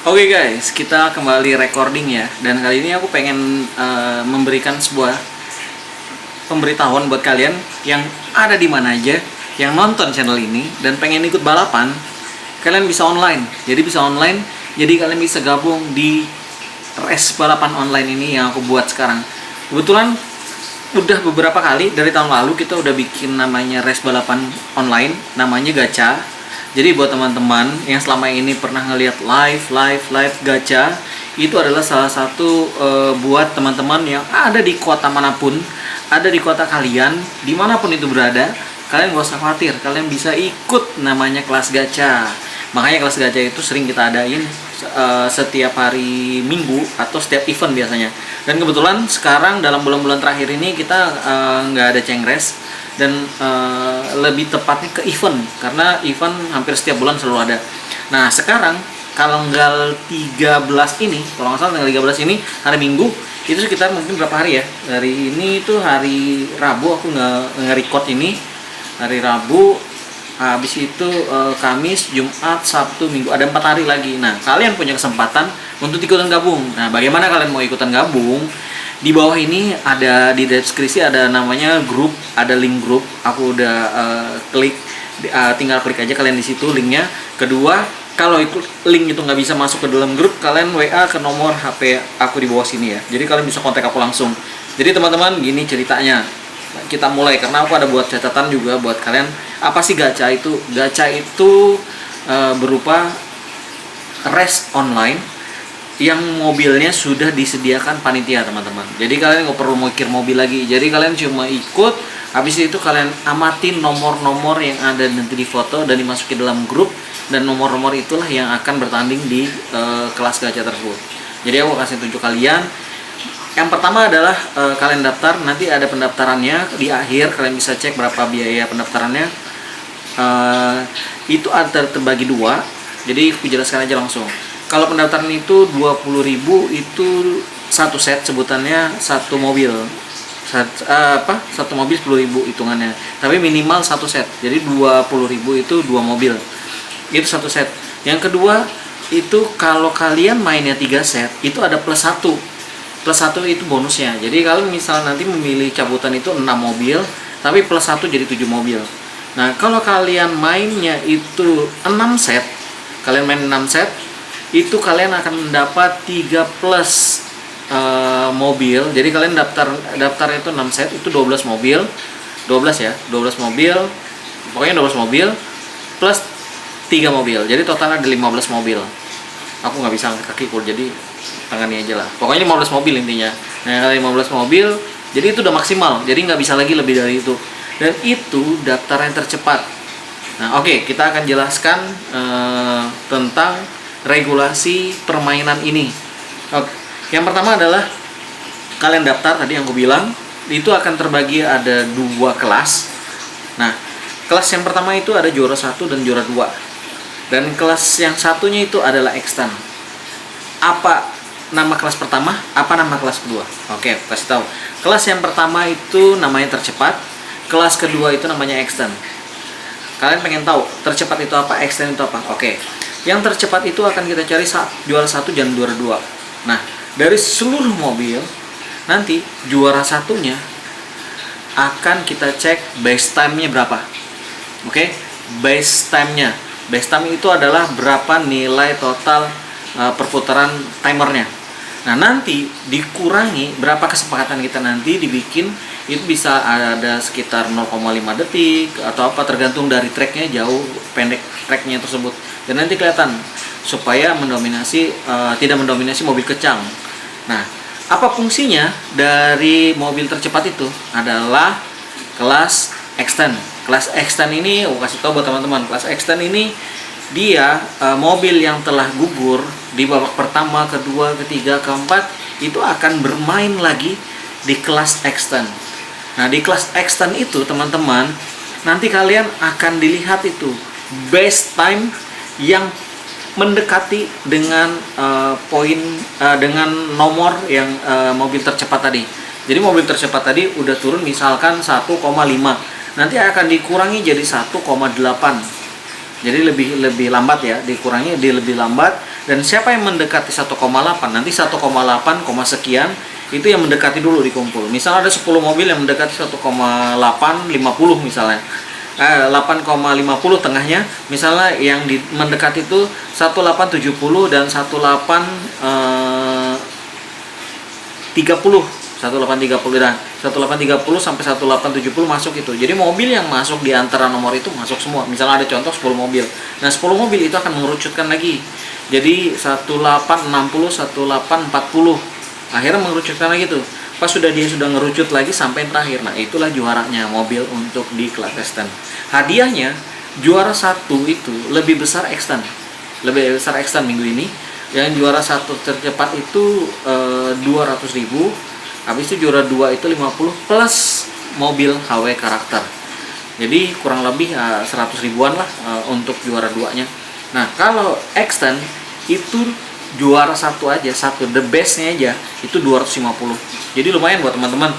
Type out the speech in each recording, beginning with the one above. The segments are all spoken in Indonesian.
Oke guys, kita kembali recording ya. Dan kali ini aku pengen memberikan sebuah pemberitahuan buat kalian yang ada di mana aja, yang nonton channel ini dan pengen ikut balapan. Kalian bisa online. Jadi bisa online. Jadi kalian bisa gabung di race balapan online ini yang aku buat sekarang. Kebetulan udah beberapa kali dari tahun lalu kita udah bikin namanya race balapan online, namanya gacha. Jadi buat teman-teman yang selama ini pernah ngelihat live gacha, itu adalah salah satu buat teman-teman yang ada di kota manapun, ada di kota kalian, dimanapun itu berada, kalian gak usah khawatir, kalian bisa ikut namanya kelas gacha. Makanya kelas gacha itu sering kita adain setiap hari Minggu atau setiap event biasanya. Dan kebetulan sekarang dalam bulan-bulan terakhir ini kita nggak ada cengres dan lebih tepatnya ke event, karena event hampir setiap bulan selalu ada. Nah sekarang tanggal 13 ini, kalau nggak salah tanggal 13 ini hari Minggu, itu sekitar mungkin berapa hari ya, hari ini itu hari Rabu, aku nggak record ini hari Rabu, habis itu Kamis, Jumat, Sabtu, Minggu, ada 4 hari lagi. Nah kalian punya kesempatan untuk ikutan gabung. Nah bagaimana kalian mau ikutan gabung? Di bawah ini ada di deskripsi ada namanya grup, ada link grup. Aku udah klik, tinggal klik aja kalian di situ linknya. Kedua, kalau itu link itu nggak bisa masuk ke dalam grup, kalian WA ke nomor HP aku di bawah sini ya. Jadi kalian bisa kontak aku langsung. Jadi teman-teman, gini ceritanya. Kita mulai, karena aku ada buat catatan juga buat kalian. Apa sih gacha itu? Gacha itu berupa race online yang mobilnya sudah disediakan panitia, teman-teman. Jadi kalian nggak perlu mikir mobil lagi. Jadi kalian cuma ikut, habis itu kalian amatin nomor-nomor yang ada nanti di foto dan dimasukin dalam grup, dan nomor-nomor itulah yang akan bertanding di kelas gacha tersebut. Jadi aku kasih tunjuk kalian. Yang pertama adalah kalian daftar, nanti ada pendaftarannya di akhir, kalian bisa cek berapa biaya pendaftarannya. Itu ada terbagi dua. Jadi aku jelaskan aja langsung. Kalau pendaftaran itu 20.000, itu satu set, sebutannya satu mobil. Satu mobil 10.000 hitungannya. Tapi minimal satu set. Jadi 20.000 itu 2 mobil. Itu satu set. Yang kedua, itu kalau kalian mainnya 3 set, itu ada plus 1. Plus 1 itu bonusnya. Jadi kalau misal nanti memilih cabutan itu 6 mobil, tapi plus 1 jadi 7 mobil. Nah, kalau kalian mainnya itu 6 set, kalian main 6 set, itu kalian akan mendapat 3 plus mobil. Jadi kalian daftar itu 6 set, itu 12 mobil. 12 ya, 12 mobil. Pokoknya 12 mobil plus 3 mobil. Jadi totalnya ada 15 mobil. Aku nggak bisa angkat kakiku, jadi tangani aja lah. Pokoknya 15 mobil intinya. Nah, kalau 15 mobil, jadi itu udah maksimal. Jadi nggak bisa lagi lebih dari itu. Dan itu daftaran tercepat. Nah, oke, kita akan jelaskan tentang regulasi permainan ini. Oke. Yang pertama adalah kalian daftar, tadi yang aku bilang, itu akan terbagi ada 2 kelas. Nah, kelas yang pertama itu ada juara 1 dan juara 2. Dan kelas yang satunya itu adalah extend. Apa nama kelas pertama? Apa nama kelas kedua? Oke, kasih tahu. Kelas yang pertama itu namanya tercepat. Kelas kedua itu namanya extend. Kalian pengen tahu tercepat itu apa, extend itu apa? Oke. Yang tercepat itu akan kita cari juara 1 dan juara 2. Nah, dari seluruh mobil, nanti juara satunya akan kita cek base time-nya berapa. Oke? Base time-nya. Base time itu adalah berapa nilai total perputaran timernya. Nah, nanti dikurangi berapa kesepakatan kita nanti dibikin, itu bisa ada sekitar 0,5 detik atau apa, tergantung dari tracknya, jauh pendek tracknya tersebut. Dan nanti kelihatan supaya tidak mendominasi mobil kecang. Nah, apa fungsinya dari mobil tercepat itu? Adalah kelas extend. Kelas extend ini, aku kasih tahu buat teman-teman, kelas extend ini dia mobil yang telah gugur di babak pertama, kedua, ketiga, keempat, itu akan bermain lagi di kelas extend. Nah, di kelas extend itu teman-teman, nanti kalian akan dilihat itu base time yang mendekati dengan dengan nomor yang mobil tercepat tadi. Jadi mobil tercepat tadi udah turun misalkan 1,5, nanti akan dikurangi jadi 1,8. Jadi lebih lambat ya, dikurangi dia lebih lambat. Dan siapa yang mendekati 1,8, nanti 1,8, sekian itu yang mendekati dulu dikumpul. Misal ada 10 mobil yang mendekati 1,850 misalnya. 8,50 tengahnya, misalnya yang mendekati itu 1870 dan 1830 dan 1830 sampai 1870 masuk itu. Jadi mobil yang masuk di antara nomor itu masuk semua. Misalnya ada contoh 10 mobil. Nah, 10 mobil itu akan mengerucutkan lagi. Jadi 1860, 1840. Akhirnya mengerucutkan lagi tuh. Pas dia sudah ngerucut lagi sampai yang terakhir. Nah, itulah juaranya mobil untuk di kelas extend. Hadiahnya juara 1 itu lebih besar extend. Lebih besar extend minggu ini. Yang juara 1 tercepat itu 200.000. Habis itu juara 2 itu 50 plus mobil HW karakter. Jadi kurang lebih 100 ribuan lah untuk juara 2-nya. Nah, kalau extend itu juara 1 aja, the bestnya aja itu 250. Jadi lumayan buat teman-teman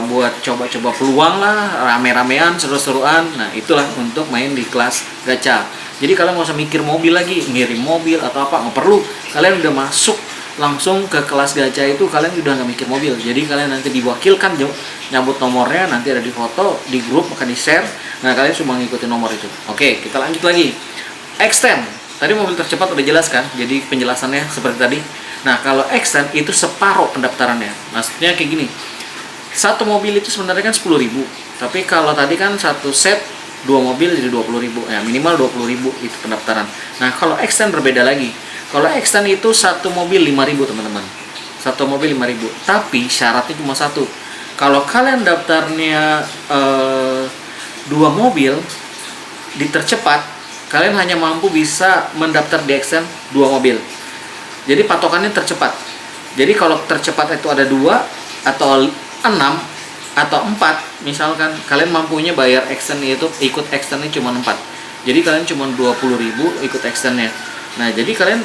buat coba-coba peluang lah, rame-ramean, seru-seruan. Nah, itulah untuk main di kelas gacha. Jadi kalian nggak usah mikir mobil lagi, ngirim mobil atau apa, nggak perlu. Kalian udah masuk langsung ke kelas gacha itu, kalian udah nggak mikir mobil. Jadi kalian nanti diwakilkan, nyambut nomornya, nanti ada di foto, di grup, akan di-share. Nah, kalian cuma ngikutin nomor itu. Oke, kita lanjut lagi. Extend. Tadi mobil tercepat udah jelas kan, jadi penjelasannya seperti tadi. Nah, kalau extend itu separuh pendaftarannya. Maksudnya kayak gini, satu mobil itu sebenarnya kan 10.000, tapi kalau tadi kan satu set 2 mobil jadi 20.000, ya minimal 20.000 itu pendaftaran. Nah, kalau extend berbeda lagi. Kalau extend itu satu mobil 5.000 teman-teman, satu mobil 5.000, tapi syaratnya cuma satu. Kalau kalian daftarnya 2 mobil di tercepat, kalian hanya mampu bisa mendaftar di extend 2 mobil. Jadi patokannya tercepat. Jadi kalau tercepat itu ada 2 atau 6 atau 4, misalkan kalian mampunya bayar extend itu, ikut extendnya cuma 4. Jadi kalian cuma 20.000 ikut extendnya. Nah, jadi kalian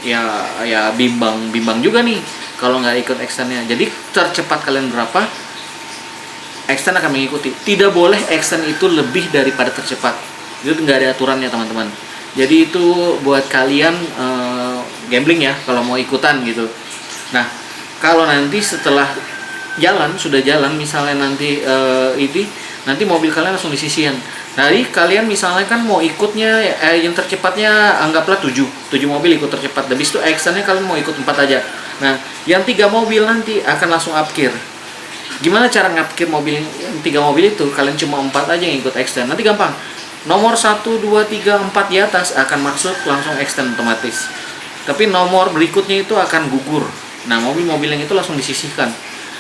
ya bimbang juga nih kalau nggak ikut extendnya. Jadi tercepat kalian berapa, extend akan mengikuti. Tidak boleh extend itu lebih daripada tercepat. Itu nggak ada aturannya teman-teman. Jadi itu buat kalian gambling ya kalau mau ikutan gitu. Nah, kalau nanti setelah sudah jalan misalnya nanti nanti mobil kalian langsung disisihan. Jadi kalian misalnya kan mau ikutnya yang tercepatnya anggaplah 7 mobil ikut tercepat. Habis itu extendnya kalian mau ikut 4 aja. Nah, yang 3 mobil nanti akan langsung upkir. Gimana cara ngupkir mobil yang 3 mobil itu? Kalian cuma 4 aja yang ikut extend. Nanti gampang. Nomor 1, 2, 3, 4 di atas akan masuk langsung extend otomatis. Tapi nomor berikutnya itu akan gugur. Nah, mobil-mobil yang itu langsung disisihkan.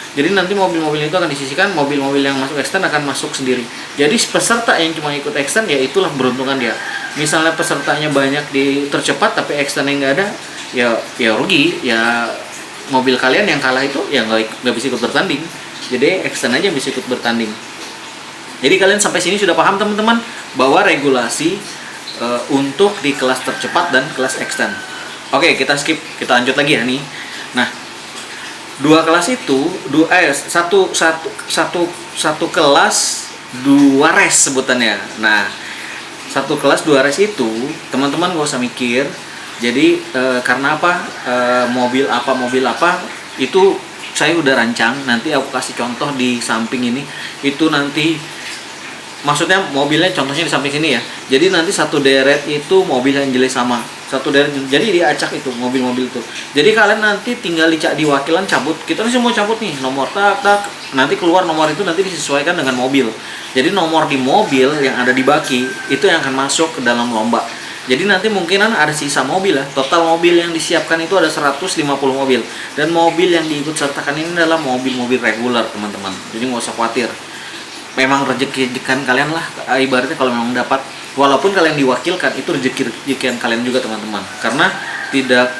Jadi nanti mobil-mobil itu akan disisihkan, mobil-mobil yang masuk extend akan masuk sendiri. Jadi peserta yang cuma ikut extend ya itulah beruntungan dia. Misalnya pesertanya banyak di tercepat tapi extendnya nggak ada, ya rugi. Ya mobil kalian yang kalah itu ya nggak bisa ikut bertanding. Jadi extend aja bisa ikut bertanding. Jadi kalian sampai sini sudah paham teman-teman bahwa regulasi untuk di kelas tercepat dan kelas extend. Oke, kita skip, kita lanjut lagi ya nih. Nah, 2 kelas itu satu kelas 2 race sebutannya. Nah, 1 kelas 2 race itu teman-teman gak usah mikir. Jadi karena apa, mobil apa itu saya udah rancang. Nanti aku kasih contoh di samping ini. Itu nanti maksudnya mobilnya contohnya di samping sini ya. Jadi nanti satu deret itu mobil yang jelas sama. Satu deret, jadi diacak itu mobil-mobil itu. Jadi kalian nanti tinggal di wakilan cabut. Kita nih semua cabut nih nomor tak. Nanti keluar nomor itu nanti disesuaikan dengan mobil. Jadi nomor di mobil yang ada di baki itu yang akan masuk ke dalam lomba. Jadi nanti mungkinan ada sisa mobil ya. Total mobil yang disiapkan itu ada 150 mobil. Dan mobil yang diikut sertakan ini adalah mobil-mobil reguler teman-teman. Jadi nggak usah khawatir. Memang rezeki-rezekian kalian lah, ibaratnya kalau memang dapat, walaupun kalian diwakilkan itu rezeki-rezekian kalian juga teman-teman, karena tidak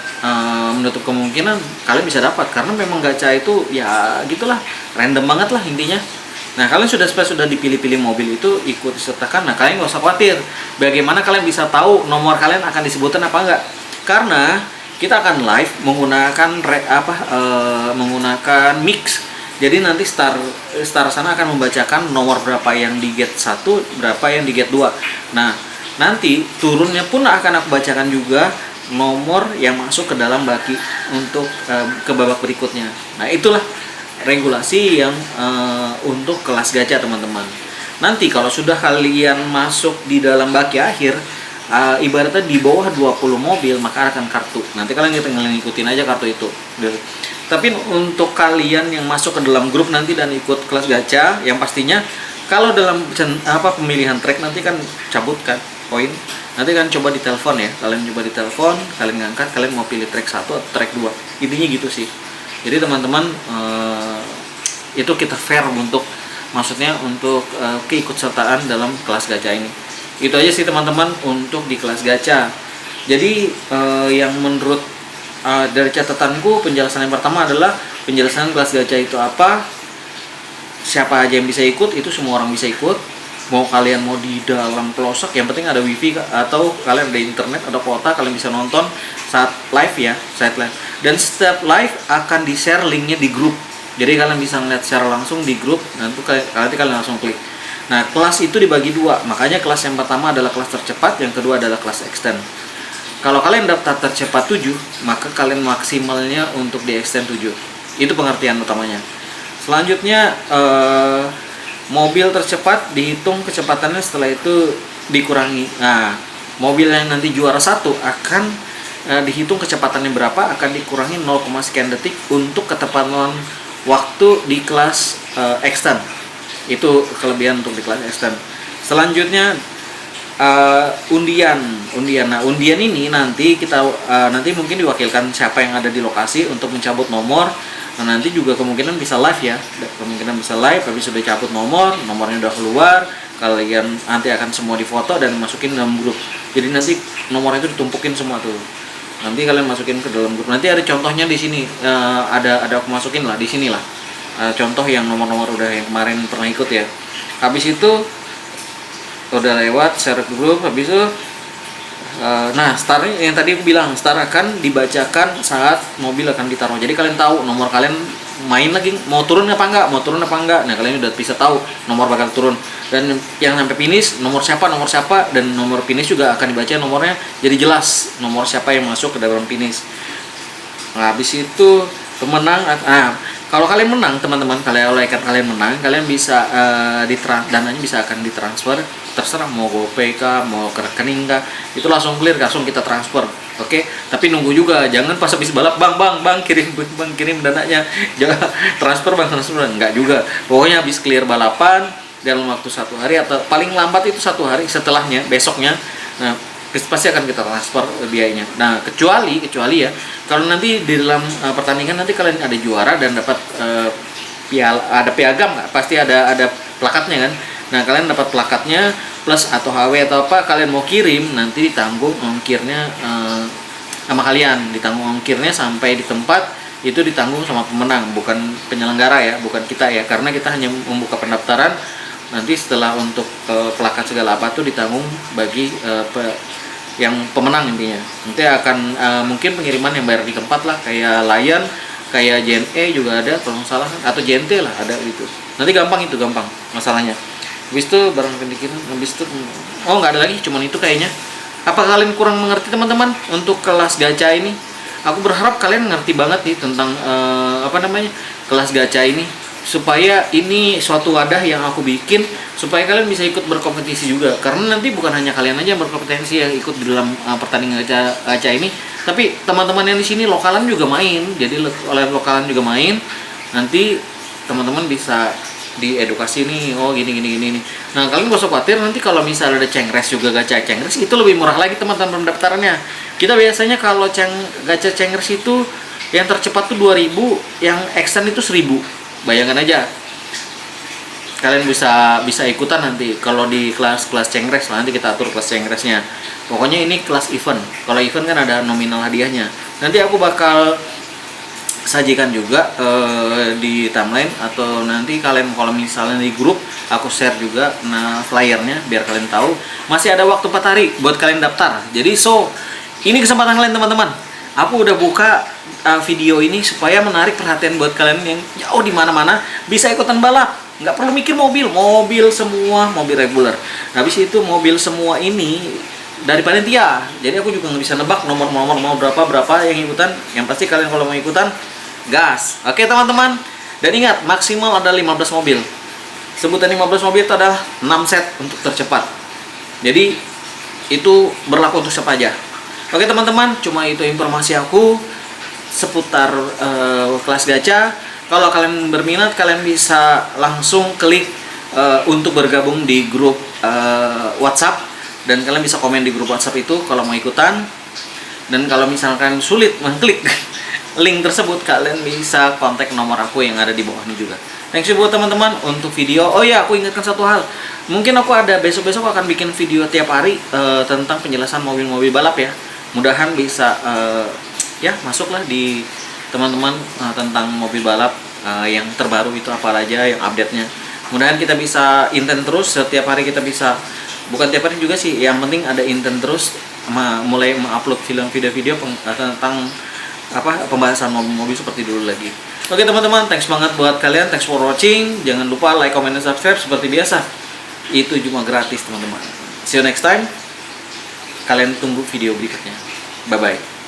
menutup kemungkinan kalian bisa dapat, karena memang gacha itu ya gitulah, random banget lah intinya. Nah, kalian sudah dipilih-pilih mobil itu ikut disertakan. Nah, kalian nggak usah khawatir bagaimana kalian bisa tahu nomor kalian akan disebutkan apa enggak, karena kita akan live menggunakan menggunakan mix. Jadi nanti Star sana akan membacakan nomor berapa yang di gate 1, berapa yang di gate 2. Nah, nanti turunnya pun akan aku bacakan juga nomor yang masuk ke dalam baki untuk ke babak berikutnya. Nah, itulah regulasi yang untuk kelas gacha, teman-teman. Nanti kalau sudah kalian masuk di dalam baki akhir, ibaratnya di bawah 20 mobil, maka akan kartu. Nanti kalian tinggal ngikutin aja kartu itu. Tapi untuk kalian yang masuk ke dalam grup nanti dan ikut kelas gacha, yang pastinya kalau dalam pemilihan track nanti kan cabutkan poin. Nanti kalian coba di telepon ya, kalian coba di telepon, kalian ngangkat, kalian mau pilih track 1 atau track 2. Intinya gitu sih. Jadi teman-teman, itu kita fair untuk keikutsertaan dalam kelas gacha ini. Itu aja sih teman-teman untuk di kelas gacha. Jadi yang menurut dari catatanku, penjelasan yang pertama adalah penjelasan kelas gacha itu apa, siapa aja yang bisa ikut, itu semua orang bisa ikut. Mau kalian mau di dalam pelosok, yang penting ada wifi atau kalian ada internet, ada kuota, kalian bisa nonton saat live ya, saat live. Dan setiap live akan di share linknya di grup, jadi kalian bisa ngeliat secara langsung di grup. Nanti kalian langsung klik. Nah, kelas itu dibagi dua, makanya kelas yang pertama adalah kelas tercepat, yang kedua adalah kelas extend. Kalau kalian daftar tercepat 7, maka kalian maksimalnya untuk di extend 7. Itu pengertian utamanya. Selanjutnya mobil tercepat dihitung kecepatannya, setelah itu dikurangi. Nah, mobil yang nanti juara 1 akan dihitung kecepatannya berapa, akan dikurangi 0, sekian detik untuk ketepatan waktu di kelas extend. Itu kelebihan untuk di kelas extend. Selanjutnya undian. Nah, undian ini nanti nanti mungkin diwakilkan siapa yang ada di lokasi untuk mencabut nomor. Nah, nanti juga kemungkinan bisa live ya, habis sudah cabut nomornya udah keluar, kalian nanti akan semua difoto dan masukin dalam grup. Jadi nanti nomor itu ditumpukin semua tuh, nanti kalian masukin ke dalam grup. Nanti ada contohnya di sini, ada aku masukin lah di sini lah, contoh yang nomor-nomor udah yang kemarin pernah ikut ya. Habis itu udah lewat share grup, habis itu nah, star yang tadi aku bilang, star akan dibacakan saat mobil akan ditaruh. Jadi kalian tahu nomor kalian main lagi mau turun apa enggak. Nah, kalian udah bisa tahu nomor bakal turun. Dan yang sampai finish nomor siapa, dan nomor finish juga akan dibaca nomornya, jadi jelas nomor siapa yang masuk ke dalam finish. Nah, habis itu pemenang. Kalau kalian menang, teman-teman, kalian menang, kalian bisa dananya bisa akan ditransfer, terserah mau GoPay kah, mau ke rekening kah, itu langsung clear, langsung kita transfer. Oke, tapi nunggu juga, jangan pas habis balap bang kirim dananya, jangan transfer enggak juga. Pokoknya habis clear balapan dalam waktu 1 hari atau paling lambat itu 1 hari setelahnya, besoknya. Nah, pasti akan kita transfer biayanya. Nah, kecuali ya, kalau nanti di dalam pertandingan nanti kalian ada juara dan dapat ada piagam, pasti ada plakatnya kan. Nah, kalian dapat plakatnya plus atau HW atau apa kalian mau kirim, nanti ditanggung ongkirnya sama kalian, ditanggung ongkirnya sampai di tempat itu ditanggung sama pemenang, bukan penyelenggara ya, bukan kita ya, karena kita hanya membuka pendaftaran. Nanti setelah untuk plakat segala apa tuh ditanggung bagi yang pemenang intinya. Nanti akan mungkin pengiriman yang bayar di tempat lah, kayak Lion, kayak JNE juga ada kalau nggak salah, atau JNT lah ada gitu. Nanti gampang masalahnya. Habis itu barang pendikiran, habis itu nggak ada lagi, cuman itu kayaknya. Apa kalian kurang mengerti teman-teman untuk kelas gacha ini? Aku berharap kalian ngerti banget nih tentang kelas gacha ini, supaya ini suatu wadah yang aku bikin supaya kalian bisa ikut berkompetisi juga. Karena nanti bukan hanya kalian aja yang berkompetisi yang ikut di dalam pertandingan gacha ini, tapi teman-teman yang di sini lokalan juga main. Jadi oleh lokalan juga main. Nanti teman-teman bisa diedukasi nih, gini. Nah, kalian gak usah khawatir, nanti kalau misalnya ada Cengres juga gacha Cengres, itu lebih murah lagi teman-teman pendaftarannya. Kita biasanya kalau gacha Cengres itu yang tercepat tuh 2.000, yang extend itu 1.000. Bayangkan aja, kalian bisa ikutan nanti kalau di kelas Cengres. Nanti kita atur kelas Cengresnya. Pokoknya ini kelas event. Kalau event kan ada nominal hadiahnya. Nanti aku bakal sajikan juga di timeline, atau nanti kalian kalau misalnya di grup aku share juga flyernya biar kalian tahu. Masih ada waktu 4 hari buat kalian daftar. Jadi ini kesempatan kalian teman-teman. Aku udah buka video ini supaya menarik perhatian buat kalian yang jauh di mana-mana bisa ikutan balap. Nggak perlu mikir mobil semua, mobil reguler. Habis itu mobil semua ini dari panitia. Jadi aku juga nggak bisa nebak nomor-nomor mau berapa yang ikutan. Yang pasti kalian kalau mau ikutan gas. Oke teman-teman. Dan ingat maksimal ada 15 mobil. Sebutan 15 mobil itu adalah 6 set untuk tercepat. Jadi itu berlaku untuk siapa aja. Oke teman-teman, cuma itu informasi aku seputar kelas gacha. Kalau kalian berminat, kalian bisa langsung klik untuk bergabung di grup WhatsApp, dan kalian bisa komen di grup WhatsApp itu kalau mau ikutan. Dan kalau misalkan sulit mengklik link tersebut, kalian bisa kontak nomor aku yang ada di bawah ini juga. Thanks you buat teman-teman untuk video. Oh ya, aku ingatkan satu hal. Mungkin aku ada besok-besok akan bikin video tiap hari tentang penjelasan mobil-mobil balap ya. Mudahan bisa ya masuklah di teman-teman tentang mobil balap yang terbaru itu apa aja yang update-nya. Mudahan kita bisa intent terus, setiap hari kita bisa, bukan tiap hari juga sih, yang penting ada intent terus mulai mengupload video-video tentang pembahasan mobil-mobil seperti dulu lagi. Oke teman-teman, thanks banget buat kalian, thanks for watching. Jangan lupa like, comment, dan subscribe seperti biasa. Itu cuma gratis teman-teman. See you next time. Kalian tunggu video berikutnya. Bye bye.